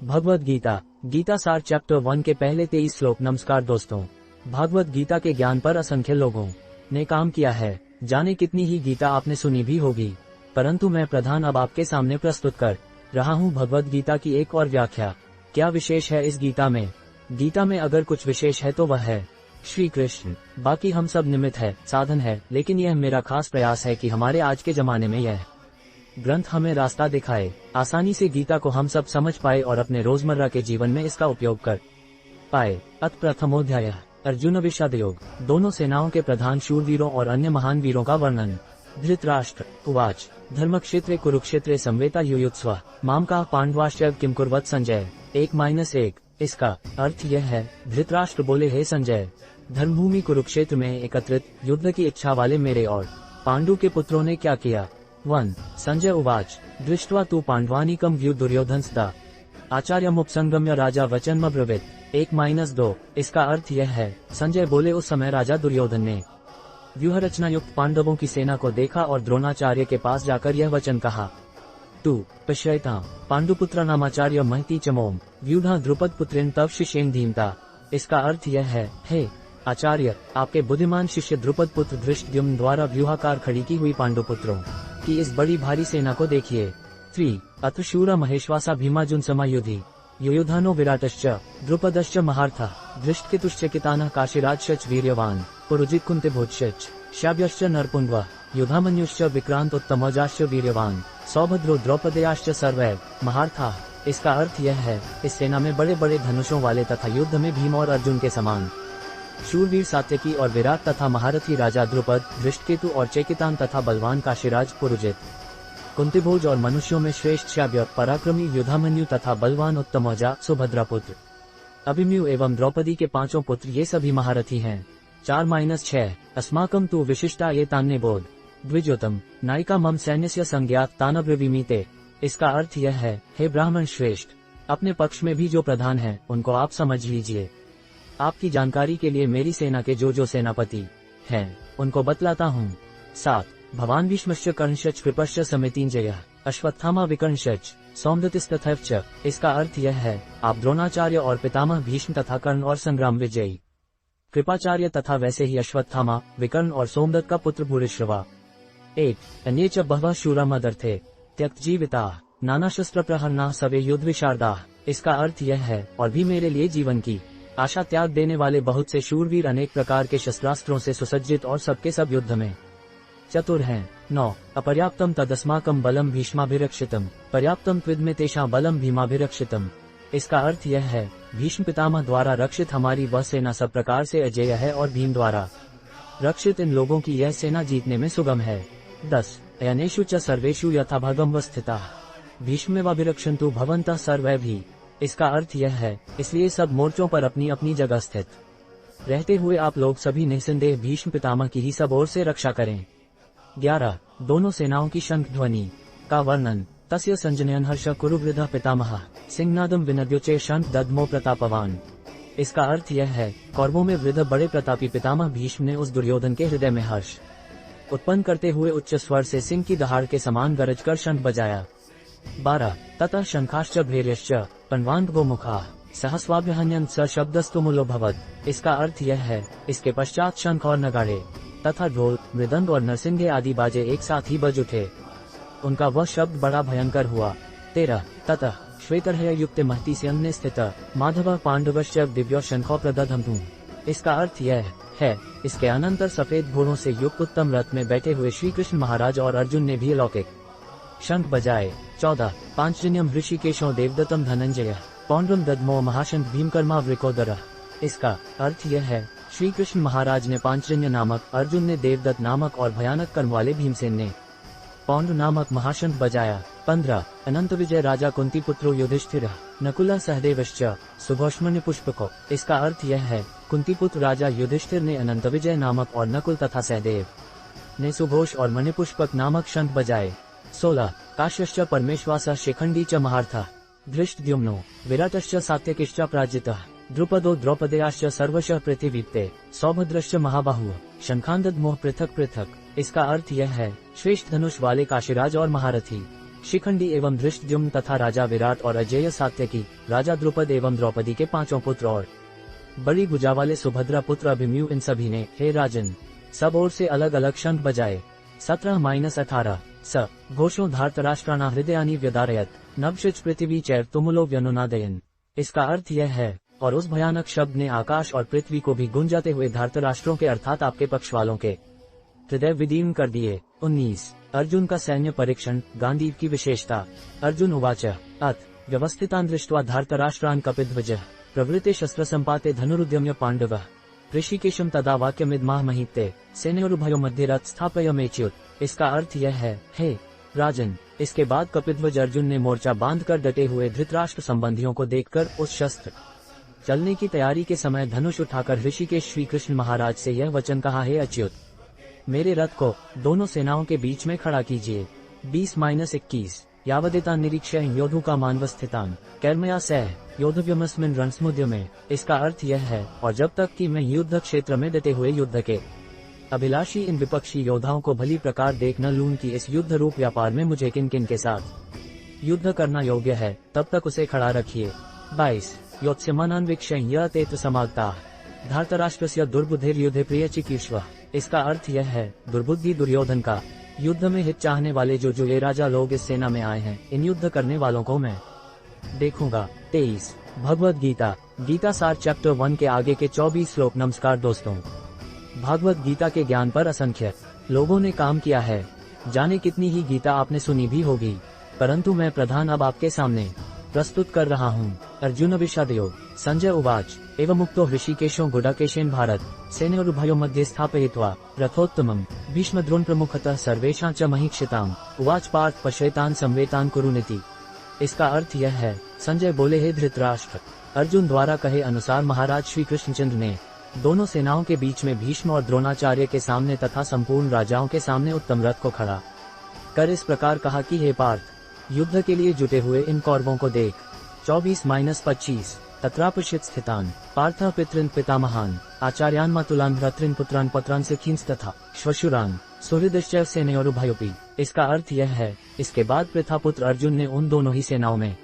भगवद गीता गीता सार चैप्टर 1 के पहले 23 श्लोक। नमस्कार दोस्तों, भगवद गीता के ज्ञान पर असंख्य लोगों ने काम किया है। जाने कितनी ही गीता आपने सुनी भी होगी, परंतु मैं प्रधान अब आपके सामने प्रस्तुत कर रहा हूँ भगवद गीता की एक और व्याख्या। क्या विशेष है इस गीता में? गीता में अगर कुछ विशेष है तो वह है श्री कृष्ण। बाकी हम सब निमित्त है, साधन है, लेकिन यह मेरा खास प्रयास है कि हमारे आज के जमाने में यह ग्रंथ हमें रास्ता दिखाए, आसानी से गीता को हम सब समझ पाए और अपने रोजमर्रा के जीवन में इसका उपयोग कर पाए। अत प्रथमोध्याय अर्जुन विषाद योग। दोनों सेनाओं के प्रधान शूरवीरों और अन्य महान वीरों का वर्णन। धृतराष्ट्र उवाच धर्मक्षेत्रे कुरुक्षेत्रे संवेता युयुत्स्व मामका पांडवाश्च किम कुर्वत। संजय 1-1। इसका अर्थ यह है, धृतराष्ट्र बोले, हे संजय, धर्मभूमि कुरुक्षेत्र में एकत्रित युद्ध की इच्छा वाले मेरे और पांडु के पुत्रों ने क्या किया। 1 संजय उवाच दृष्ट्वा तु पांडवानीकं व्यू दुर्योधनस्ता आचार्यमुपसंगम्य राजा वचनमब्रवीत। 1-2। इसका अर्थ यह है, संजय बोले, उस समय राजा दुर्योधन ने व्यूह रचना युक्त पांडवों की सेना को देखा और द्रोणाचार्य के पास जाकर यह वचन कहा, तू पश्यता पांडुपुत्र नामाचार्य महती चमोम व्यूढ़ा द्रुपद पुत्रेन तव शिष्येन धीमता। इसका अर्थ यह है, हे आचार्य, आपके बुद्धिमान शिष्य द्रुपद पुत्र धृष्टद्युम्न द्वारा व्यूहाकार खड़ी की हुई पांडुपुत्रों की इस बड़ी भारी सेना को देखिए। 3 अथ शूरा महेश्वासा भीमाजुन समायुधि युयुधानो विराटश्च द्रुपदश्च महार्था धृष्टकेतुश्च कितानः काशीराजश्च वीर्यवान पुरुजित कुन्तिभोजश्च शाब्यश्च नरपुंगवः युधामन्युश्च विक्रांतोत्तमजाश्च वीर्यवान सौभद्रो द्रौपदेयाश्च सर्वैव महार्था। इसका अर्थ यह है, इस सेना में बड़े बड़े धनुषों वाले तथा युद्ध में भीम और अर्जुन के समान शूरवीर सात्यकी और विराट तथा महारथी राजा द्रुपद, धृष्टकेतु और चेकितान तथा बलवान काशीराज पुरुजित कुंतिभोज और मनुष्यों में श्रेष्ठ शाव्य पराक्रमी युधामन्यु तथा बलवान उत्तमौजा सुभद्रा पुत्र अभिमन्यु एवं द्रौपदी के 5 पुत्र, ये सभी महारथी हैं। 4-6 अस्माकं तु विशिष्टा ये तान्ने बोध द्विजोतम नायिका मम सैन्यस्य संज्ञात तानब्रवीमीते। इसका अर्थ यह है, हे ब्राह्मण श्रेष्ठ, अपने पक्ष में भी जो प्रधान हैं उनको आप समझ लीजिए। आपकी जानकारी के लिए मेरी सेना के जो सेनापति हैं उनको बतलाता हूँ। 7 भवान भीष्मश्च कर्णश्च कृपश्च समितिंजयः अश्वत्थामा विकर्णश्च सौमदत्तिस्तथैवच। इसका अर्थ यह है, आप द्रोणाचार्य और पितामह भीष्म तथा कर्ण और संग्राम विजयी कृपाचार्य तथा वैसे ही अश्वत्थामा, विकर्ण और सोमदत्त का पुत्र भूरिश्रवा। 8 अन्ये च बहवः शूरा मदर्थे त्यक्तजीविताः नाना शस्त्र प्रहरणाः सवे युद्ध विशारदाः। इसका अर्थ यह है, और भी मेरे लिए जीवन की आशा त्याग देने वाले बहुत से शूरवीर अनेक प्रकार के शस्त्रास्त्रों से सुसज्जित और सबके सब युद्ध में चतुर हैं। 9 अपर्याप्तम तदस्माकं बलम भीष्माभिरक्षितम पर्याप्तम त्विद्मे तेषां बलम भीमाभिरक्षितम। इसका अर्थ यह है, भीष्म पितामह द्वारा रक्षित हमारी वह सेना सब प्रकार से अजेय है और भीम द्वारा रक्षित इन लोगों की यह सेना जीतने में सुगम है। 10 अयनेषु च सर्वेषु यथाभागम वस्थिताः भीष्मेवाभिरक्षन्तु भवन्तः सर्वैः। इसका अर्थ यह है, इसलिए सब मोर्चों पर अपनी अपनी जगह स्थित रहते हुए आप लोग सभी निसंदेह भीष्म पितामह की ही सब ओर से रक्षा करें। 11 दोनों सेनाओं की शंख ध्वनि का वर्णन। तस्य संजनयन हर्ष कुरुवृद्धः पितामहः सिंहनादम विनद्योचे शंख दद्मो प्रतापवान। इसका अर्थ यह है, कौरवों में वृद्ध बड़े प्रतापी पितामह भीष्म ने उस दुर्योधन के हृदय में हर्ष उत्पन्न करते हुए उच्च स्वर से सिंह की दहाड़ के समान गरज कर शंख बजाया। 12 ततः शंखाश्च भैर्यश्च पन्वान्गोमुखाः सहस्वाभ्यहन्यन् स शब्दस्तुमुलो भवत्। इसका अर्थ यह है, इसके पश्चात शंख और नगाड़े तथा ढोल, मृदंग और नरसिंगे आदि बाजे एक साथ ही बज उठे। उनका वह शब्द बड़ा भयंकर हुआ। 13 ततः श्वेतर्हय युक्त महती स्यन्ने स्थित माधव पांडवश्च दिव्यो शंखो प्रदधमतु। इसका अर्थ यह है, इसके अनंतर सफेद घोड़ों से युक्त उत्तम रथ में बैठे हुए श्री कृष्ण महाराज और अर्जुन ने भी अलौकिक शंख बजाए। 14 पांचजन्यम ऋषिकेशो देवदत्तम धनंजय पौंड्रम दद्मो महाशंख भीमकर्मा वृकोदर। इसका अर्थ यह है, श्री कृष्ण महाराज ने पांचजन्य नामक, अर्जुन ने देवदत्त नामक और भयानक कर्म वाले भीमसेन ने पौंड्र नामक महाशंख बजाया। 15 अनंत विजय राजा कुंती पुत्रो युधिष्ठिरः नकुला सहदेवश्च सुघोषमणि पुष्पको। इसका अर्थ यह है, कुंती पुत्र राजा युधिष्ठिर ने अनंत विजय नामक और नकुल तथा सहदेव ने सुघोष और मणिपुष्पक नामक शंख बजाए। 16 काश्यश्च परमेश्वासः शिखंडी च महार्थः धृष्टद्युम्नो विराटश्च सात्यकिश्च प्राजितः द्रुपदो द्रौपदेयाश्च सर्वशः पृथिवीप्ते सौभद्रश्च महाबाहुः शंखान दद्मोः पृथक पृथक। इसका अर्थ यह है, श्रेष्ठ धनुष वाले काशीराज और महारथी शिखंडी एवं धृष्टद्युम्न तथा राजा विराट और अजेय सात्यकी, राजा द्रुपद एवं द्रौपदी के 5 पुत्र और बड़ी भुजा वाले सुभद्रा पुत्र अभिमन्यु, इन सभी ने, हे राजन, सब ओर से अलग अलग शंख बजाए। 17-18 स घोषो धार्तराष्ट्राणा हृदयानि व्यदारयत नभशिच पृथ्वी चैर तुमुलो व्यनुनादयन। इसका अर्थ यह है, और उस भयानक शब्द ने आकाश और पृथ्वी को भी गुंजाते हुए धार्तराष्ट्रों के अर्थात आपके पक्ष वालों के हृदय विदीर्ण कर दिए। 19 अर्जुन का सैन्य परीक्षण, गांडीव की विशेषता। अर्जुन उवाच अथ व्यवस्थितान् दृष्ट्वा धार्तराष्ट्रान् कपिध्वजः प्रवृत्ते शस्त्र संपाते धनुरुद्यम्य पांडवः ऋषिकेशम तदा वाक्यमिदमाह महीते सेनयोरुभयो मध्ये रथ स्थापयमेच्युत। इसका अर्थ यह है, हे राजन, इसके बाद कपिध्वज अर्जुन ने मोर्चा बांधकर डटे हुए धृतराष्ट्र संबंधियों को देखकर उस शस्त्र चलने की तैयारी के समय धनुष उठाकर ऋषिकेश श्री कृष्ण महाराज से यह वचन कहा, हे अच्युत, मेरे रथ को दोनों सेनाओं के बीच में खड़ा कीजिए। 20-21 यावदेतान् निरीक्ष्य योद्धुका मानवस्थितान् कर्मया सह योद्धव्यमस्मिन् रणसमुद्यमे। इसका अर्थ यह है, और जब तक कि मैं युद्ध क्षेत्र में डटे हुए युद्ध के अभिलाषी इन विपक्षी योद्धाओं को भली प्रकार देख न लूं कि इस युद्ध रूप व्यापार में मुझे किन किन के साथ युद्ध करना योग्य है, तब तक उसे खड़ा रखिए। 22 योत्स्यमानान्वीक्ष्य यतेत समागताः धार्तराष्ट्रस्य दुर्बुद्धिर्युद्धे प्रिय चिकीर्ष्वः। इसका अर्थ यह है, दुर्बुद्धि दुर्योधन का युद्ध में हित चाहने वाले जो ये राजा लोग इस सेना में आए हैं, इन युद्ध करने वालों को मैं देखूंगा। 23 भगवद गीता, गीता सार चैप्टर 1 के आगे के 24 श्लोक। नमस्कार दोस्तों, भागवत गीता के ज्ञान पर असंख्य लोगों ने काम किया है। जाने कितनी ही गीता आपने सुनी भी होगी, परंतु मैं प्रधान अब आपके सामने प्रस्तुत कर रहा हूँ। अर्जुन विषादयो संजय उवाच एवं मुक्तो ऋषिकेशो गुडाकेशेन भारत सेनयोरुभयो मध्ये स्थापयित्वा रथोत्तमं भीष्म द्रोण प्रमुखतः सर्वेषां च महीक्षिताम् उवाच पार्थ पश्येतान् संवेतान् कुरुनिति। इसका अर्थ यह है, संजय बोले, हे धृतराष्ट्र, अर्जुन द्वारा कहे अनुसार महाराज श्री कृष्णचंद्र ने दोनों सेनाओं के बीच में भीष्म और द्रोणाचार्य के सामने तथा संपूर्ण राजाओं के सामने उत्तम रथ को खड़ा कर इस प्रकार कहा कि हे पार्थ, युद्ध के लिए जुटे हुए इन कौरवों को देख। 24-25 तत्रापश्यत् स्थितान् पार्थः पितॄन् पितामहान् आचार्यान् मातुलान् भ्रातॄन् पुत्रान् पौत्रान् सखींस् तथा श्वशुरान् सुहृदश्च सेनयोरुभयोऽपि। इसका अर्थ यह है, इसके बाद प्रथापुत्र अर्जुन ने उन दोनों ही सेनाओं में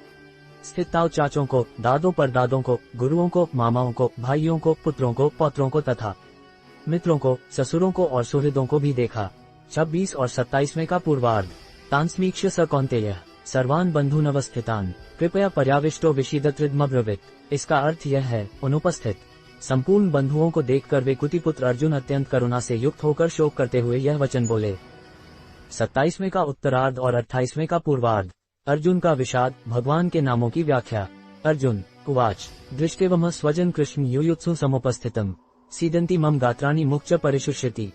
स्थित ताऊ चाचों को, दादों परदादों को, गुरुओं को, मामाओं को, भाइयों को, पुत्रों को, पौत्रों को तथा मित्रों को, ससुरों को और सुहृदों को भी देखा। 26 और 27वें का पूर्वार्ध। तान्स्मीक्ष्य स कौन्तेयः सर्वान् बंधून् अवस्थितान् कृपया पर्याविष्टो विषीदत्रिदमब्रवीत्। इसका अर्थ यह है, अनुपस्थित संपूर्ण बंधुओं को देखकर वे कुतिपुत्र अर्जुन अत्यंत करुणा से युक्त होकर शोक करते हुए यह वचन बोले। 27वें का उत्तरार्ध और 28वें का पूर्वार्ध। अर्जुन का विषाद, भगवान के नामों की व्याख्या। अर्जुन उवाच दृष्टेवम स्वजन कृष्ण युयुत्सु समुपस्थितम् सीदन्ति मम गात्राणि मुक्च परिशुष्यति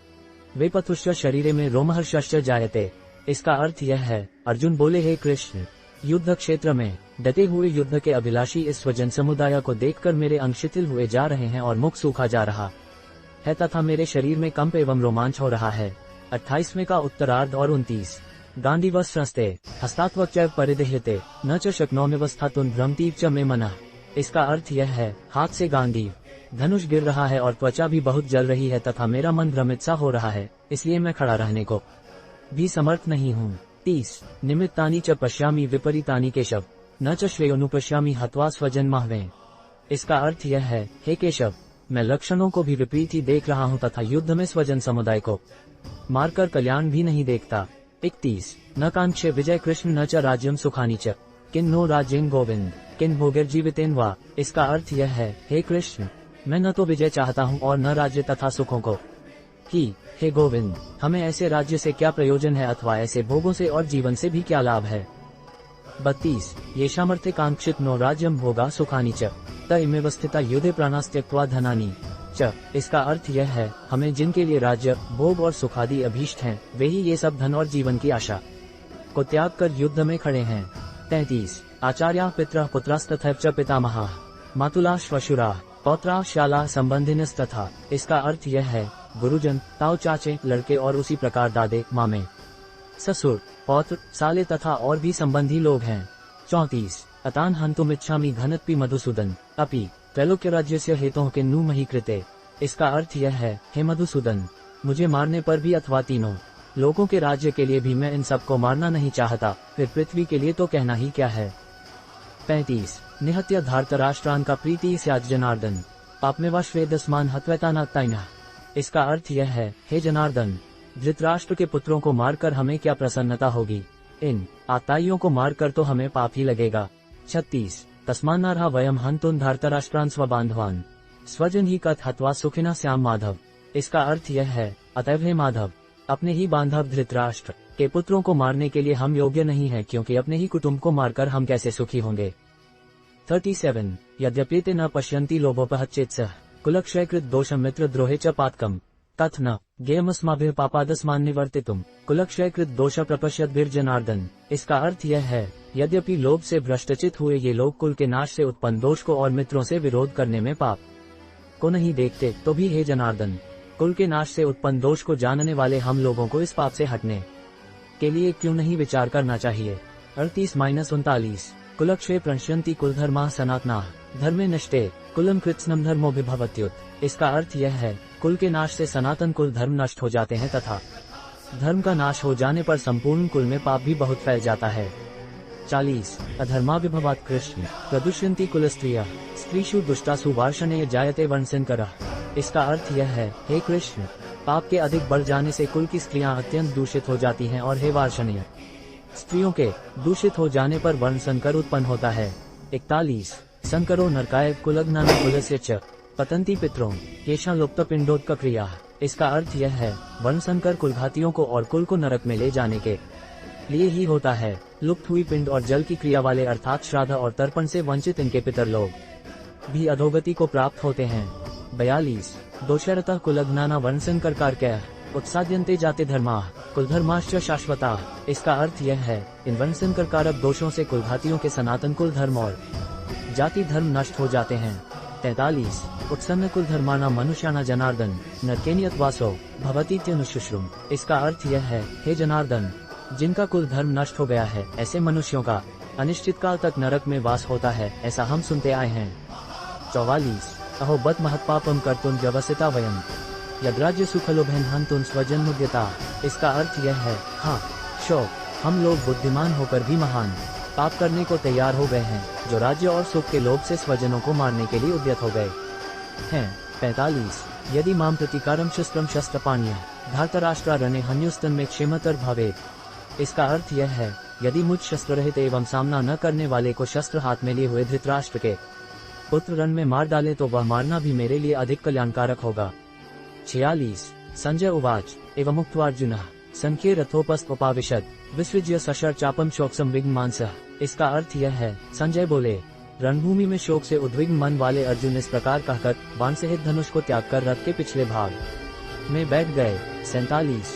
वेपथुश्च शरीरे में रोमहर्षश्च जायते। इसका अर्थ यह है, अर्जुन बोले, हे कृष्ण, युद्ध क्षेत्र में डटे हुए युद्ध के अभिलाषी इस स्वजन समुदाय को देखकर मेरे अंग शिथिल हुए जा रहे हैं और मुख सूखा जा रहा है तथा मेरे शरीर में कंप एवं रोमांच हो रहा है। 28वें का उत्तरार्ध और 29 गांडीवस्त्रस्ते हस्तात्वक्च परिदह्यते न च शक्नोम्यवस्थातुं भ्रमतीव च मे मनः। इसका अर्थ यह है, हाथ से गांडीव धनुष गिर रहा है और त्वचा भी बहुत जल रही है तथा मेरा मन भ्रमित सा हो रहा है, इसलिए मैं खड़ा रहने को भी समर्थ नहीं हूँ। 30 निमित्तानि च पश्यामि विपरीतानि केशव न च श्रेयोनुपश्यामि हत्वा स्वजन माहवे। इसका अर्थ यह है, हे केशव, मैं लक्षणों को भी विपरीत ही देख रहा हूँ तथा युद्ध में स्वजन समुदाय को मारकर कल्याण भी नहीं देखता। 31 न कांक्षे विजय कृष्ण न च राज्यम सुखानि च किन नो राज्येन गोविंद किन भोगैर्जीवितेन वा। इसका अर्थ यह है, हे कृष्ण, मैं न तो विजय चाहता हूँ और न राज्य तथा सुखों को ही। हे गोविंद, हमें ऐसे राज्य से क्या प्रयोजन है अथवा ऐसे भोगों से और जीवन से भी क्या लाभ है। 32 येषामर्थे कांक्षित नो राज्यम भोगा सुखानि च त इमेव स्थिता युद्धे प्राणास्त्यक्त्वा धनानि च। इसका अर्थ यह है, हमें जिनके लिए राज्य, भोग और सुखादि अभीष्ट हैं, वे ही ये सब धन और जीवन की आशा को त्याग कर युद्ध में खड़े हैं। 33 आचार्याः पितरः पुत्रास्तथैव च पितामहाः मातुलाः श्वशुराः पौत्राः शालाः संबंधिनस्तथा। इसका अर्थ यह है, गुरुजन, ताऊ चाचे, लड़के और उसी प्रकार दादे, मामे, ससुर, पौत्र, साले तथा और भी संबंधी लोग हैं। 34 अतान हन्तुमिच्छामि घनत्पि मधुसूदन अपि त्रैलोक्य राज्यस्य हेतोः किन्नु मही कृते। इसका अर्थ यह है, हे मधुसूदन, मुझे मारने पर भी अथवा तीनों लोगों के राज्य के लिए भी मैं इन सबको मारना नहीं चाहता, फिर पृथ्वी के लिए तो कहना ही क्या है। 35 निहत्य धार्तराष्ट्रान का प्रीति स्यात् जनार्दन पापमेवा श्वेदस्मान हत्वैताना तैना। इसका अर्थ यह है, हे जनार्दन, धृतराष्ट्र के पुत्रों को मारकर हमें क्या प्रसन्नता होगी, इन आताइयों को मारकर तो हमें पाप ही लगेगा। 36 तस्मान्नार्हा वयम हन्तुं धार्तराष्ट्रान् स्वबान्धवान् स्वजन ही कथ हत्वा सुखिना श्याम माधव। इसका अर्थ यह है, अतएव हे माधव, अपने ही बांधव धृतराष्ट्र के पुत्रों को मारने के लिए हम योग्य नहीं है, क्योंकि अपने ही कुटुंब को मारकर हम कैसे सुखी होंगे। 37 यद्यप्येते न पश्यन्ति लोभोपहच्चेत्सः कुलक्षयकृत दोषं मित्रद्रोहे च पातकम् तथ न गेयमस्माभिः पापादस्मान् निवर्तितुम् कुलक्षयकृत दोष प्रपश्यद्भिर्जनार्दन। इसका अर्थ यह है, यद्यपि लोभ से भ्रष्टचित हुए ये लोग कुल के नाश से उत्पन्न दोष को और मित्रों से विरोध करने में पाप को नहीं देखते, तो भी हे जनार्दन, कुल के नाश से उत्पन्न दोष को जानने वाले हम लोगों को इस पाप से हटने के लिए क्यों नहीं विचार करना चाहिए। 38-39 कुलक्षये प्रणश्यन्ति कुलधर्माः सनातनाः धर्मे नष्टे कुलम कृत्स्नम धर्मोभिभवत्युत। इसका अर्थ यह है, कुल के नाश से सनातन कुल धर्म नष्ट हो जाते हैं तथा धर्म का नाश हो जाने पर संपूर्ण कुल में पाप भी बहुत फैल जाता है। 40 अधर्माभिभवात् कृष्ण प्रदुष्यन्ति कुलस्त्रियः स्त्रीषु दुष्टासु वार्ष्णेय जायते वर्णशंकरः। इसका अर्थ यह है, हे कृष्ण, पाप के अधिक बढ़ जाने से कुल की स्त्रियां अत्यंत दूषित हो जाती हैं, और हे वार्ष्णेय, स्त्रियों के दूषित हो जाने पर वर्णशंकर उत्पन्न होता है। 41 संकरो नरकाय कुलग्नाना कुलस्य च पतंती पितरों केशा लुप्त पिंडोत्क क्रिया। इसका अर्थ यह है, वर्णशंकर कुलघातियों को और कुल को नरक में ले जाने के लिए ही होता है। लुप्त हुई पिंड और जल की क्रिया वाले अर्थात श्राद्ध और तर्पण से वंचित इनके पितर लोग भी अधोगति को प्राप्त होते हैं। 42 दोषरतः कुलग्नाना वर्णशंकर कारकैः उत्साद्यन्ते जाते धर्माः कुलधर्माश्च शाश्वताः। इसका अर्थ यह है, इन वर्णशंकर कारक दोषों से कुलघातियों के सनातन कुल धर्म और जाति धर्म नष्ट हो जाते हैं। 43 उत्सन्न कुल धर्माना मनुष्याना जनार्दन नरकेनियत वासो भवतीत्यनुशुश्रुम। इसका अर्थ यह है, हे जनार्दन, जिनका कुल धर्म नष्ट हो गया है, ऐसे मनुष्यों का अनिश्चित काल तक नरक में वास होता है, ऐसा हम सुनते आए हैं। 44 अहो बत महत्पापम कर्तुं व्यवसिता वयम यद्राज्य सुखलोभेन हन्तुं स्वजन्मुद्यता। इसका अर्थ यह है, हाँ शोक, हम लोग बुद्धिमान होकर भी महान पाप करने को तैयार हो गए हैं, जो राज्य और सुख के लोभ से स्वजनों को मारने के लिए उद्यत हो गए हैं। 45 यदि माम प्रतिकारम शस्त्रम शस्त्रपाण्य धार्तराष्ट्रारणे हन्युस्तन में क्षेमतर भवेत्। इसका अर्थ यह है, यदि मुझ शस्त्र रहित एवं सामना न करने वाले को शस्त्र हाथ में लिए हुए धृतराष्ट्र के पुत्र रण में मार डाले तो वह मारना भी मेरे लिए अधिक कल्याणकारक होगा। 46 संजय उवाच एवं मुक्त्वार्जुनः संख्ये रथोपस्थ उपाविशद विसृज्य सशर चापम शोक संविघ्न मानसः। इसका अर्थ यह है, संजय बोले, रणभूमि में शोक से उद्विग्न मन वाले अर्जुन इस प्रकार कहकर बाण सहित धनुष को त्याग कर रथ के पिछले भाग में बैठ गए। 47